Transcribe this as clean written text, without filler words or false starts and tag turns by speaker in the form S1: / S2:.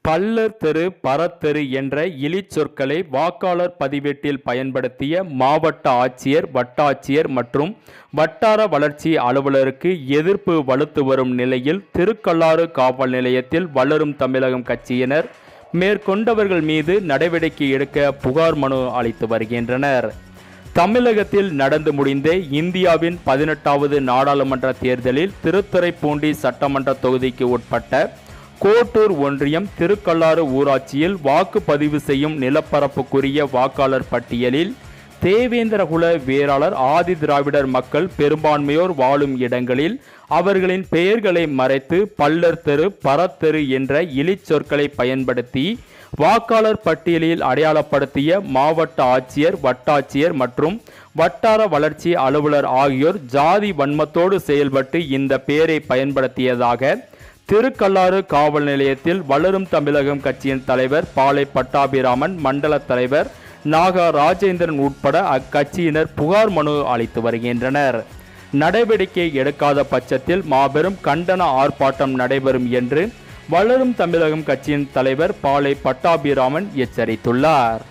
S1: பள்ளர் தெரு, பரத்தெரு என்ற இழிச்சொற்களை வாக்காளர் பதிவேட்டில் பயன்படுத்திய மாவட்ட ஆட்சியர், வட்டாட்சியர் மற்றும் வட்டார வளர்ச்சி அலுவலருக்கு எதிர்ப்பு வலுத்து வரும் நிலையில் திருக்கல்லாறு காவல் நிலையத்தில் வளரும் தமிழகம் கட்சியினர் மேற்கொண்டவர்கள் மீது நடவடிக்கை எடுக்க புகார் மனு அளித்து வருகின்றனர். தமிழகத்தில் நடந்து முடிந்த இந்தியாவின் 18வது நாடாளுமன்ற தேர்தலில் திருத்துறைப்பூண்டி சட்டமன்ற தொகுதிக்கு உட்பட்ட கோட்டூர் ஒன்றியம் திருக்கல்லாறு ஊராட்சியில் வாக்குப்பதிவு செய்யும் நிலப்பரப்புக்குரிய வாக்காளர் பட்டியலில் தேவேந்திரகுல வேளாளர் ஆதி திராவிடர் மக்கள் பெரும்பான்மையோர் வாழும் இடங்களில் அவர்களின் பெயர்களை மறைத்து பள்ளர் தெரு, பரத்தெரு என்ற இழிச்சொற்களை பயன்படுத்தி வாக்காளர் பட்டியலில் அடையாளப்படுத்திய மாவட்ட ஆட்சியர், வட்டாட்சியர் மற்றும் வட்டார வளர்ச்சி அலுவலர் ஆகியோர் ஜாதி வன்மத்தோடு செயல்பட்டு இந்த பெயரை பயன்படுத்தியதாக திருக்கல்லாறு காவல் நிலையத்தில் வளரும் தமிழகம் கட்சியின் தலைவர் பாலை பட்டாபிராமன், மண்டல தலைவர் நாகா ராஜேந்திரன் உட்பட அக்கட்சியினர் புகார் மனு அளித்து வருகின்றனர். நடவடிக்கை எடுக்காத பட்சத்தில் மாபெரும் கண்டன ஆர்ப்பாட்டம் நடைபெறும் என்று வளரும் தமிழகம் கட்சியின் தலைவர் பாலை பட்டாபிராமன் எச்சரித்துள்ளார்.